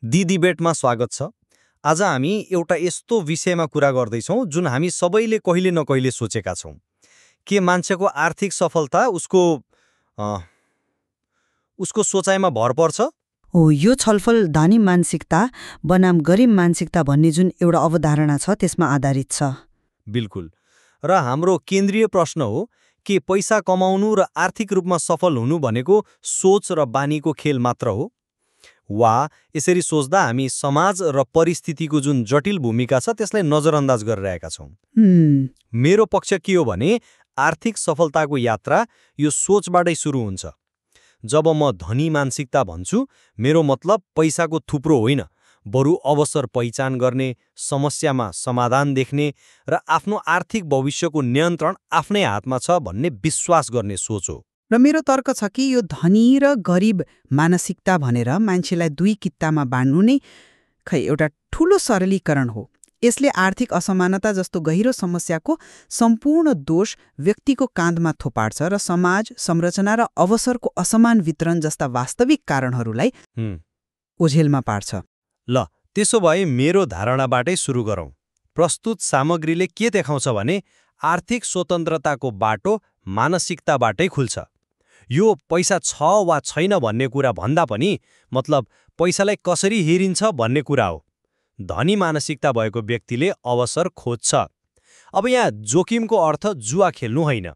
The डिबेटमा स्वागत छ। आज हामी एउटा यस्तो विषयमा कुरा गर्दैछौँ जुन हामी सबैले कहिले न कहिले सोचेका छौँ। के मान्छेको आर्थिक सफलता उसको सोचाइमा भर पर्छ? हो, यो छलफल धनी मानसिकता बनाम गरिब मानसिकता भन्ने जुन एउटा अवधारणा छ त्यसमा आधारित छ। बिल्कुल। र हाम्रो केन्द्रीय प्रश्न हो के पैसा कमाउनु र आर्थिक रूपमा सफल हुनु भनेको सोच र बानीको खेल मात्र हो, वा यसरी सोच्दा हामी समाज र परिस्थितिको जुन जटिल भूमिका छ त्यसलाई नजरअन्दाज गरिरहेका छौँ। मेरो पक्ष के हो भने आर्थिक सफलताको यात्रा यो सोचबाटै सुरु हुन्छ। जब म धनी मानसिकता भन्छु, मेरो मतलब पैसाको थुप्रो होइन, बरु अवसर पहिचान गर्ने, समस्यामा समाधान देख्ने र आफ्नो आर्थिक भविष्यको नियन्त्रण आफ्नै हातमा छ भन्ने विश्वास गर्ने सोच हो। र मेरो तर्क छ कि यो धनी र गरिब मानसिकता भनेर मान्छेलाई दुई कित्तामा बाँड्नु नै एउटा ठूलो सरलीकरण हो। यसले आर्थिक असमानता जस्तो गहिरो समस्याको सम्पूर्ण दोष व्यक्तिको काँधमा थोपार्छ र समाज, संरचना र अवसरको असमान वितरण जस्ता वास्तविक कारणहरूलाई ओझेलमा पार्छ। ल, त्यसो भए मेरो धारणाबाटै सुरु गरौँ। प्रस्तुत सामग्रीले के देखाउँछ भने आर्थिक स्वतन्त्रताको बाटो मानसिकताबाटै खुल्छ। यो पैसा छ वा छैन भन्ने कुरा भन्दा पनि मतलब पैसालाई कसरी हेरिन्छ भन्ने कुरा हो। धनी मानसिकता भएको व्यक्तिले अवसर खोज्छ। अब यहाँ जोखिमको अर्थ जुवा खेल्नु होइन।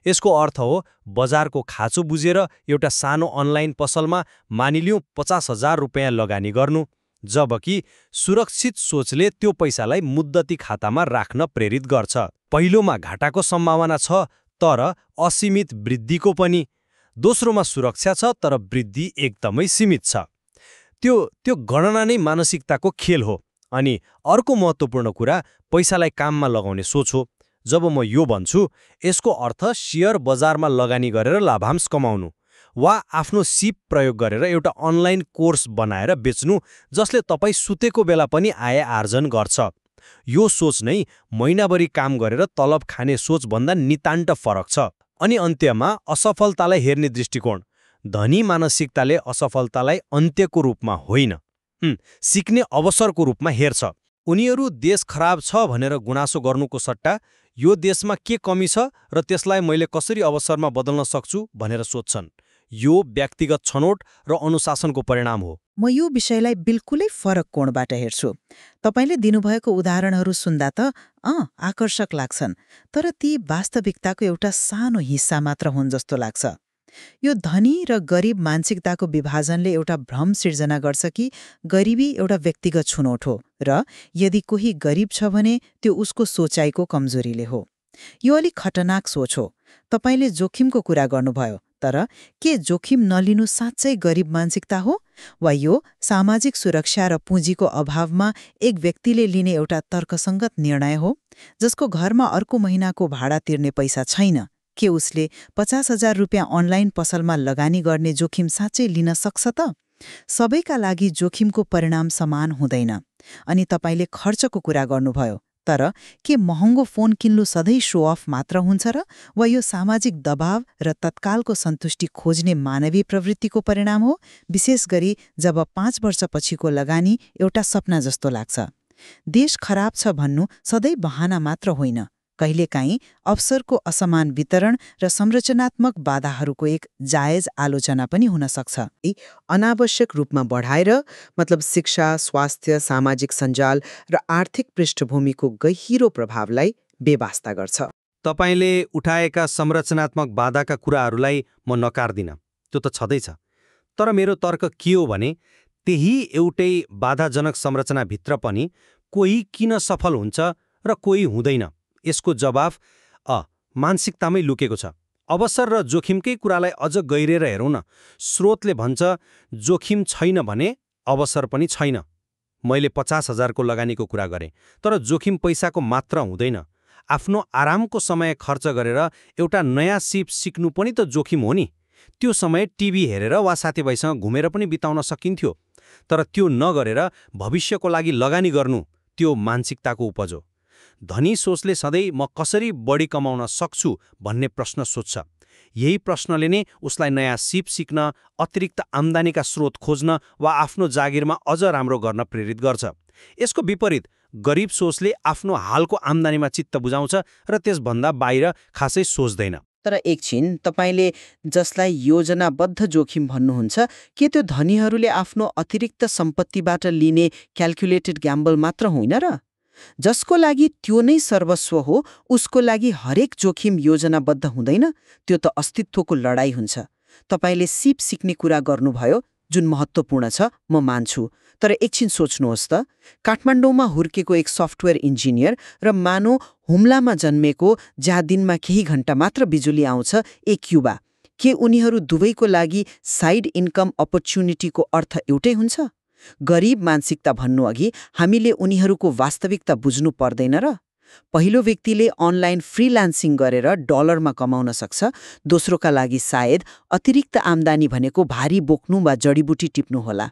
यसको अर्थ हो बजारको खाँचो बुझेर एउटा सानो अनलाइन पसलमा मानिलिउँ 50,000 रुपियाँ लगानी गर्नु, जबकि सुरक्षित सोचले त्यो पैसालाई मुद्दती खातामा राख्न प्रेरित गर्छ। पहिलोमा घाटाको सम्भावना छ तर असीमित वृद्धिको पनि, दोस्रोमा सुरक्षा छ तर वृद्धि एकदमै सीमित छ। त्यो गणना नै मानसिकताको खेल हो। अनि अर्को महत्त्वपूर्ण कुरा पैसालाई काममा लगाउने सोच हो। जब म यो भन्छु, यसको अर्थ शेयर बजारमा लगानी गरेर लाभांश कमाउनु वा आफ्नो सिप प्रयोग गरेर एउटा अनलाइन कोर्स बनाएर बेच्नु जसले तपाईँ सुतेको बेला पनि आय आर्जन गर्छ। यो सोच नै महिनाभरि काम गरेर तलब खाने सोचभन्दा नितान्त फरक छ। अनि अन्त्यमा असफलतालाई हेर्ने दृष्टिकोण। धनी मानसिकताले असफलतालाई अन्त्यको रूपमा होइन, सिक्ने अवसरको रूपमा हेर्छ। उनीहरू देश खराब छ भनेर गुनासो गर्नुको सट्टा यो देशमा के कमी छ र त्यसलाई मैले कसरी अवसरमा बदल्न सक्छु भनेर सोध्छन्। यो व्यक्तिगत छनौट र अनुशासनको परिणाम हो। म यो विषयलाई बिल्कुलै फरक कोणबाट हेर्छु। तपाईले दिनुभएको उदाहरणहरू सुन्दा त आकर्षक लाग्छन्, तर ती वास्तविकताको एउटा सानो हिस्सा मात्र हुन् जस्तो लाग्छ। यो धनी र गरिब मानसिकताको विभाजनले एउटा भ्रम सिर्जना गर्छ कि गरिबी एउटा व्यक्तिगत छुनौट हो र यदि कोही गरिब छ भने त्यो उसको सोचाइको कमजोरीले हो। यो अलिक खतरनाक सोच हो। तपाईले जोखिमको कुरा गर्नुभयो, तर के जोखिम नलिनु साँच्चै गरिब मानसिकता हो, वा यो सामाजिक सुरक्षा र पुँजीको अभावमा एक व्यक्तिले लिने एउटा तर्कसङ्गत निर्णय हो? जसको घरमा अर्को महिनाको भाडा तिर्ने पैसा छैन, के उसले 50,000 रुपियाँ अनलाइन पसलमा लगानी गर्ने जोखिम साँच्चै लिन सक्छ त? सबैका लागि जोखिमको परिणाम समान हुँदैन। अनि तपाईले खर्चको कुरा गर्नुभयो, तर के महँगो फोन किन्नु सधैँ शो अफ मात्र हुन्छ र, वा यो सामाजिक दबाव र तत्कालको सन्तुष्टि खोज्ने मानवीय प्रवृत्तिको परिणाम हो, विशेष गरी जब 5 वर्षपछिको लगानी एउटा सपना जस्तो लाग्छ? देश खराब छ भन्नु सधैँ बहाना मात्र होइन, कहिलेकाहीँ अवसरको असमान वितरण र संरचनात्मक बाधाहरूको एक जायज आलोचना पनि हुन सक्छ। अनावश्यक रूपमा बढाएर मतलब शिक्षा, स्वास्थ्य, सामाजिक सञ्जाल र आर्थिक पृष्ठभूमिको गहिरो प्रभावलाई बेवास्ता गर्छ। तपाईले उठाएका संरचनात्मक बाधाका कुराहरूलाई म नकार्दिन, त्यो त छँदैछ। तर मेरो तर्क के हो भने त्यही एउटै बाधाजनक संरचनाभित्र पनि कोही किन सफल हुन्छ र कोही हुँदैन, यसको जवाफ मानसिकतामै लुकेको छ। अवसर र जोखिमकै कुरालाई अझ गहिरेर हेरौँ न। स्रोतले भन्छ जोखिम छैन भने अवसर पनि छैन। मैले 50,000 को लगानीको कुरा गरेँ, तर जोखिम पैसाको मात्र हुँदैन। आफ्नो आरामको समय खर्च गरेर एउटा नयाँ सिप सिक्नु पनि त जोखिम हो नि। त्यो समय टिभी हेरेर वा साथीभाइसँग घुमेर पनि बिताउन सकिन्थ्यो, तर त्यो नगरेर भविष्यको लागि लगानी गर्नु त्यो मानसिकताको उपज हो। धनी सोचले सधैँ म कसरी बढी कमाउन सक्छु भन्ने प्रश्न सोध्छ। यही प्रश्नले नै उसलाई नयाँ सिप सिक्न, अतिरिक्त आम्दानीका स्रोत खोज्न वा आफ्नो जागिरमा अझ राम्रो गर्न प्रेरित गर्छ। यसको विपरीत गरिब सोचले आफ्नो हालको आम्दानीमा चित्त बुझाउँछ र त्यसभन्दा बाहिर खासै सोच्दैन। तर एकछिन, तपाईले जसलाई योजनाबद्ध जोखिम भन्नुहुन्छ, के त्यो धनीहरूले आफ्नो अतिरिक्त सम्पत्तिबाट लिने क्याल्कुलेटेड ग्याम्बल मात्र होइन र? जसको लागि त्यो नै सर्वस्व हो, उसको लागि हरेक जोखिम योजनाबद्ध हुँदैन, त्यो त अस्तित्वको लडाई हुन्छ। तपाईले सिप सिक्ने कुरा गर्नुभयो, जुन महत्त्वपूर्ण छ, म मान्छु। तर एकछिन सोच्नुहोस् त, काठमाडौँमा हुर्केको एक सफ्टवेयर इन्जिनियर र मानव हुम्लामा जन्मेको जहाँ दिनमा केही घण्टा मात्र बिजुली आउँछ एक युवा, के उनीहरू दुवैको लागि साइड इन्कम अपर्च्युनिटीको अर्थ एउटै हुन्छ? गरिब मानसिकता भन्नुअघि हामीले उनीहरूको वास्तविकता बुझ्नु पर्दैन र? पहिलो व्यक्तिले अनलाइन फ्रीलान्सिङ गरेर डलरमा कमाउन सक्छ, दोस्रोका लागि सायद अतिरिक्त आम्दानी भनेको भारी बोक्नु वा जडीबुटी टिप्नु होला।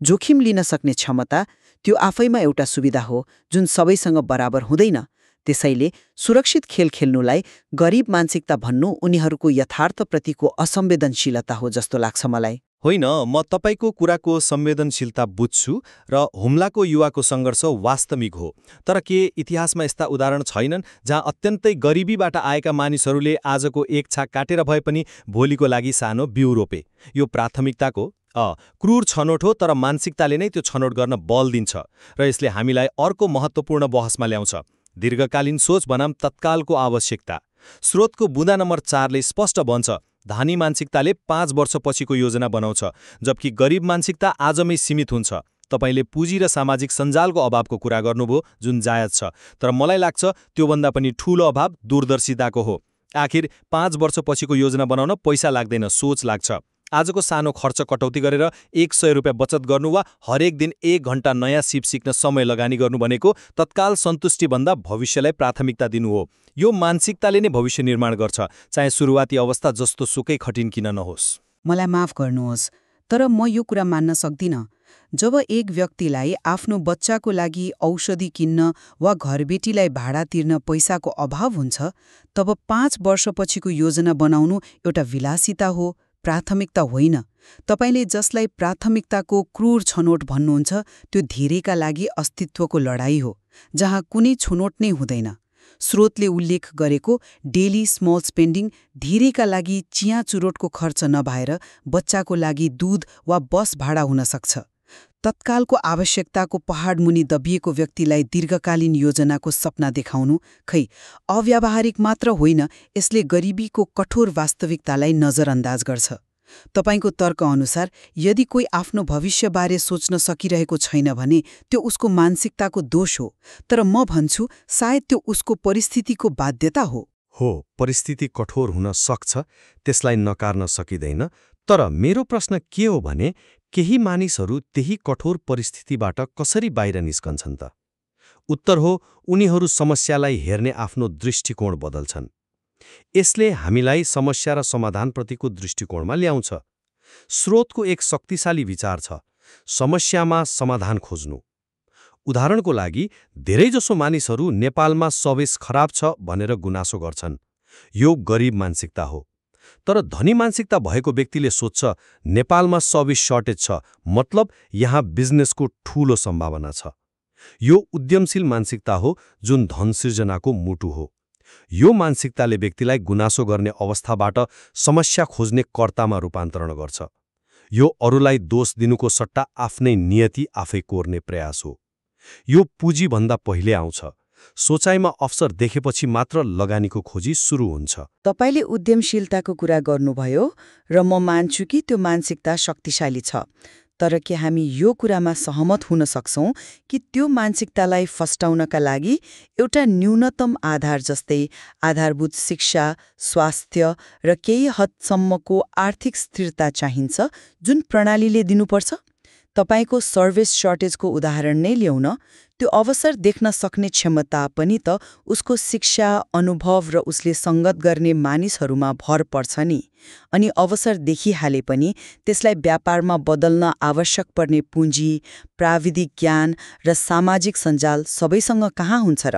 जोखिम लिन सक्ने क्षमता त्यो आफैमा एउटा सुविधा हो जुन सबैसँग बराबर हुँदैन। त्यसैले सुरक्षित खेल खेल्नुलाई गरिब मानसिकता भन्नु उनीहरूको यथार्थप्रतिको असंवेदनशीलता हो जस्तो लाग्छ मलाई। होइन, म तपाईँको कुराको संवेदनशीलता बुझ्छु र हुम्लाको युवाको सङ्घर्ष वास्तविक हो। तर के इतिहासमा यस्ता उदाहरण छैनन् जहाँ अत्यन्तै गरिबीबाट आएका मानिसहरूले आजको एक छाक काटेर भए पनि भोलिको लागि सानो बिउ रोपे? यो प्राथमिकताको क्रूर छनौट हो, तर मानसिकताले नै त्यो छनौट गर्न बल दिन्छ र यसले हामीलाई अर्को महत्त्वपूर्ण बहसमा ल्याउँछ। दीर्घकालीन सोच बनाम तत्कालको आवश्यकता। स्रोतको बुँदा नम्बर 4ले स्पष्ट भन्छ, धनी मानसिकताले 5 वर्षपछिको योजना बनाउँछ, जबकि गरिब मानसिकता आजमै सीमित हुन्छ। तपाईले पुँजी र सामाजिक सञ्जालको अभावको कुरा गर्नुभयो, जुन जायज छ, तर मलाई लाग्छ त्योभन्दा पनि ठूलो अभाव दूरदर्शिताको हो। आखिर 5 वर्षपछिको योजना बनाउन पैसा लाग्दैन, सोच लाग्छ। आजको सानो खर्च कटौती गरेर 100 रुपियाँ बचत गर्नु वा हरेक दिन 1 घण्टा नयाँ सिप सिक्न समय लगानी गर्नु भनेको तत्काल सन्तुष्टिभन्दा भविष्यलाई प्राथमिकता दिनु हो। यो मानसिकताले नै भविष्य निर्माण गर्छ, चाहे सुरुवाती अवस्था जस्तो सुकै कठिन किन नहोस्। मलाई माफ गर्नुहोस्, तर म यो कुरा मान्न सक्दिनँ। जब एक व्यक्तिलाई आफ्नो बच्चाको लागि औषधि किन्न वा घरबेटीलाई भाडा तिर्न पैसाको अभाव हुन्छ, तब 5 वर्षपछिको योजना बनाउनु एउटा विलासिता हो, प्राथमिकता होइन। तपाईले जसलाई प्राथमिकताको क्रूर छनौट भन्नुहुन्छ, त्यो धेरैका लागि अस्तित्वको लडाई हो, जहाँ कुनै छनौट नै हुँदैन। स्रोतले उल्लेख गरेको डेली स्मल स्पेन्डिङ धेरैका लागि चिया चुरोटको खर्च नभएर बच्चाको लागि दूध वा बस भाडा हुन सक्छ। तत्कालको आवश्यकताको पहाडमुनि दबिएको व्यक्तिलाई दीर्घकालीन योजनाको सपना देखाउनु खै अव्यावहारिक मात्र होइन, यसले गरिबीको कठोर वास्तविकतालाई नजरअन्दाज गर्छ। तपाईको तर्कअनुसार यदि कोही आफ्नो भविष्यबारे सोच्न सकिरहेको छैन भने त्यो उसको मानसिकताको दोष हो, तर म भन्छु सायद त्यो उसको परिस्थितिको बाध्यता हो। परिस्थिति कठोर हुन सक्छ, त्यसलाई नकार्न सकिँदैन। तर मेरो प्रश्न के हो भने, केही मानिसहरू त्यही कठोर परिस्थितिबाट कसरी बाहिर निस्कन्छन् त? उत्तर हो, उनीहरू समस्यालाई हेर्ने आफ्नो दृष्टिकोण बदल्छन्। यसले हामीलाई समस्या र समाधानप्रतिको दृष्टिकोणमा ल्याउँछ। स्रोतको एक शक्तिशाली विचार छ, समस्यामा समाधान खोज्नु। उदाहरणको लागि, धेरैजसो मानिसहरू नेपालमा सवेश खराब छ भनेर गुनासो गर्छन्। यो गरिब मानसिकता हो। तर धनी मानसिकता भएको व्यक्तिले सोध्छ, नेपालमा सवेश सर्टेज छ, मतलब यहाँ बिजनेसको ठूलो सम्भावना छ। यो उद्यमशील मानसिकता हो, जुन धन सिर्जनाको मुटु हो। यो मानसिकताले व्यक्तिलाई गुनासो गर्ने अवस्थाबाट समस्या खोज्ने कर्तामा रूपान्तरण गर्छ। यो अरूलाई दोष दिनुको सट्टा आफ्नै नियति आफै कोर्ने प्रयास हो। यो पुँजीभन्दा पहिले आउँछ। सोचाइमा अवसर देखेपछि मात्र लगानीको खोजी सुरु हुन्छ। तपाईले उद्यमशीलताको कुरा गर्नुभयो र म मान्छु कि त्यो मानसिकता शक्तिशाली छ। तर के हामी यो कुरामा सहमत हुन सक्छौं कि त्यो मानसिकतालाई फस्टाउनका लागि एउटा न्यूनतम आधार जस्तै आधारभूत शिक्षा, स्वास्थ्य र केही हदसम्मको आर्थिक स्थिरता चाहिन्छ, जुन प्रणालीले दिनुपर्छ? तपाईको सर्भिस सर्टेजको उदाहरण नै ल्याउन, त्यो अवसर देख्न सक्ने क्षमता पनि त उसको शिक्षा, अनुभव र उसले संगत गर्ने मानिसहरूमा भर पर्छ नि। अनि अवसर देखिहाले पनि त्यसलाई व्यापारमा बदल्न आवश्यक पर्ने पुँजी, प्राविधिक ज्ञान र सामाजिक सञ्जाल सबैसँग कहाँ हुन्छ र?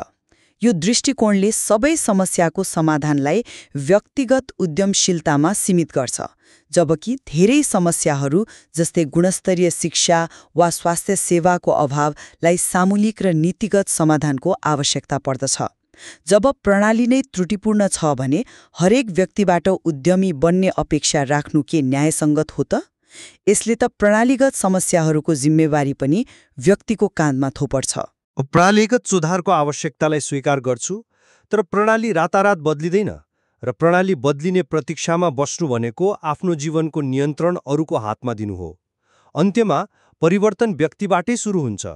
यो दृष्टिकोणले सबै समस्याको समाधानलाई व्यक्तिगत उद्यमशीलतामा सीमित गर्छ, जबकि धेरै समस्याहरू जस्तै गुणस्तरीय शिक्षा वा स्वास्थ्य सेवाको अभावलाई सामूहिक र नीतिगत समाधानको आवश्यकता पर्दछ। जब प्रणाली नै त्रुटिपूर्ण छ भने हरेक व्यक्तिबाट उद्यमी बन्ने अपेक्षा राख्नु के न्यायसङ्गत हो त? यसले त प्रणालीगत समस्याहरूको जिम्मेवारी पनि व्यक्तिको काँधमा थोपर्छ। प्रणालीगत सुधारको आवश्यकतालाई स्वीकार गर्छु, तर प्रणाली रातारात बदलिँदैन र प्रणाली बदलिने प्रतीक्षामा बस्नु भनेको आफ्नो जीवनको नियन्त्रण अरूको हातमा दिनु हो। अन्त्यमा परिवर्तन व्यक्तिबाटै सुरु हुन्छ।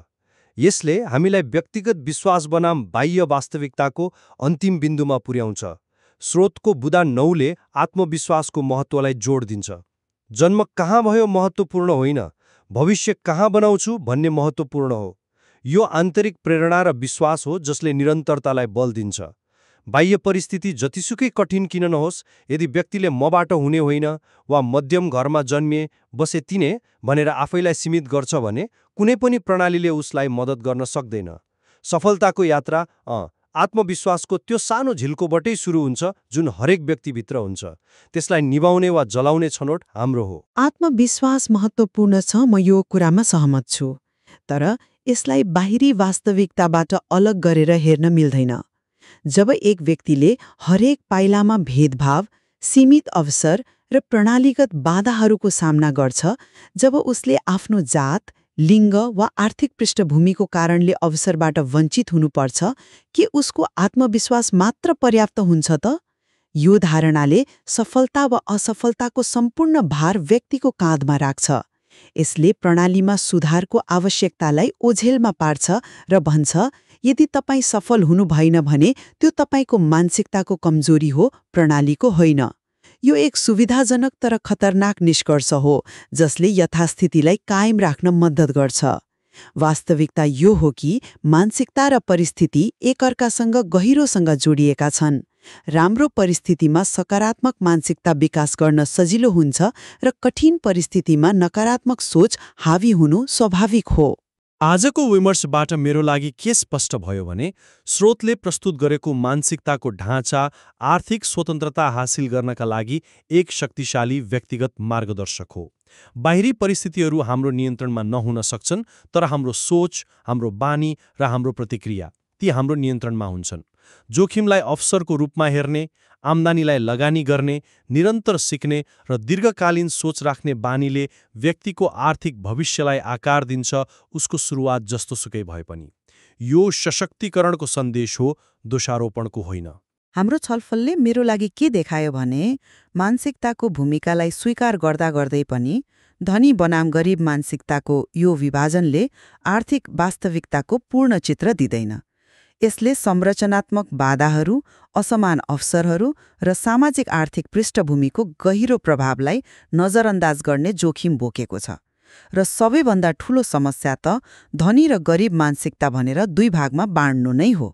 यसले हामीलाई व्यक्तिगत विश्वास बनाम बाह्य वास्तविकताको अन्तिम बिन्दुमा पुर्याउँछ। स्रोतको बुदा 9ले आत्मविश्वासको महत्त्वलाई जोड दिन्छ। जन्म कहाँ भयो महत्त्वपूर्ण होइन, भविष्य कहाँ बनाउँछु भन्ने महत्त्वपूर्ण हो। यो आन्तरिक प्रेरणा र विश्वास हो जसले निरन्तरतालाई बल दिन्छ। बाह्य परिस्थिति जतिसुकै कठिन किन नहोस्, यदि व्यक्तिले मबाट हुने होइन वा मध्यम घरमा जन्मिए बसे तिने भनेर आफैलाई सीमित गर्छ भने कुनै पनि प्रणालीले उसलाई मद्दत गर्न सक्दैन। सफलताको यात्रा आत्मविश्वासको त्यो सानो झिल्कोबाटै सुरु हुन्छ जुन हरेक व्यक्तिभित्र हुन्छ। त्यसलाई निभाउने वा जलाउने छनौट हाम्रो हो। आत्मविश्वास महत्त्वपूर्ण छ, म यो कुरामा सहमत छु। तर यसलाई बाहिरी वास्तविकताबाट अलग गरेर हेर्न मिल्दैन। जब एक व्यक्तिले हरेक पाइलामा भेदभाव, सीमित अवसर र प्रणालीगत बाधाहरूको सामना गर्छ, जब उसले आफ्नो जात, लिङ्ग वा आर्थिक पृष्ठभूमिको कारणले अवसरबाट वञ्चित हुनुपर्छ, कि उसको आत्मविश्वास मात्र पर्याप्त हुन्छ त? यो धारणाले सफलता वा असफलताको सम्पूर्ण भार व्यक्तिको काँधमा राख्छ। यसले प्रणालीमा सुधारको आवश्यकतालाई ओझेलमा पार्छ र भन्छ, यदि तपाईँ सफल हुनु भएन भने त्यो तपाईँको मानसिकताको कमजोरी हो, प्रणालीको होइन। यो एक सुविधाजनक तर खतरनाक निष्कर्ष हो जसले यथास्थितिलाई कायम राख्न मद्दत गर्छ। वास्तविकता यो हो कि मानसिकता र परिस्थिति एकअर्कासँग गहिरोसँग जोडिएका छन्। राम्रो परिस्थितिमा सकारात्मक मानसिकता विकास गर्न सजिलो हुन्छ र कठिन परिस्थितिमा नकारात्मक सोच हावी हुनु स्वाभाविक हो। आजको विमर्शबाट मेरो लागि के स्पष्ट भयो भने स्रोतले प्रस्तुत गरेको मानसिकताको ढाँचा आर्थिक स्वतन्त्रता हासिल गर्नका लागि एक शक्तिशाली व्यक्तिगत मार्गदर्शक हो। बाहिरी परिस्थितिहरू हाम्रो नियन्त्रणमा नहुन सक्छन्, तर हाम्रो सोच, हाम्रो बानी र हाम्रो प्रतिक्रिया ती हाम्रो नियन्त्रणमा हुन्छन्। जोखिमलाई अवसरको रूपमा हेर्ने, आम्दानीलाई लगानी गर्ने, निरन्तर सिक्ने र दीर्घकालीन सोच राख्ने बानीले व्यक्तिको आर्थिक भविष्यलाई आकार दिन्छ, उसको सुरुवात जस्तोसुकै भए पनि। यो सशक्तिकरणको सन्देश हो, दोषारोपणको होइन। हाम्रो छलफलले मेरो लागि के देखायो भने मानसिकताको भूमिकालाई स्वीकार गर्दा गर्दै पनि धनी बनाम गरिब मानसिकताको यो विभाजनले आर्थिक वास्तविकताको पूर्ण चित्र दिँदैन। यसले संरचनात्मक बाधाहरू, असमान अवसरहरू र सामाजिक आर्थिक पृष्ठभूमिको गहिरो प्रभावलाई नजरअन्दाज गर्ने जोखिम बोकेको छ। र सबैभन्दा ठूलो समस्या त धनी र गरिब मानसिकता भनेर दुई भागमा बाँड्नु नै हो।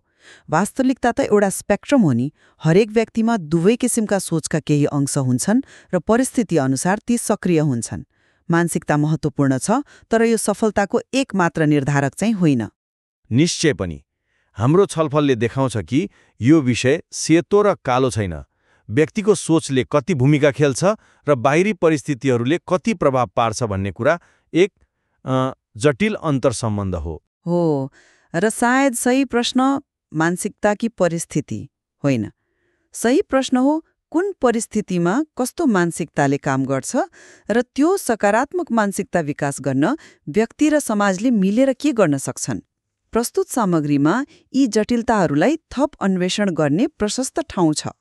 वास्तविकता त एउटा स्पेक्ट्रम हो नि। हरेक व्यक्तिमा दुवै किसिमका सोचका केही अंश हुन्छन् र परिस्थिति अनुसार ती सक्रिय हुन्छन्। मानसिकता महत्त्वपूर्ण छ, तर यो सफलताको एक मात्र निर्धारक चाहिँ होइन। निश्चय पनि हाम्रो छलफलले देखाउँछ कि यो विषय सेतो र कालो छैन। व्यक्तिको सोचले कति भूमिका खेल्छ र बाहिरी परिस्थितिहरूले कति प्रभाव पार्छ भन्ने कुरा एक जटिल अन्तर्सम्बन्ध हो। र सायद सही प्रश्न मानसिकता कि परिस्थिति होइन। सही प्रश्न हो, कुन परिस्थितिमा कस्तो मानसिकताले काम गर्छ र त्यो सकारात्मक मानसिकता विकास गर्न व्यक्ति र समाजले मिलेर के गर्न सक्छन्। प्रस्तुत सामग्रीमा यी जटिलताहरूलाई थप अन्वेषण गर्ने प्रशस्त ठाउँ छ।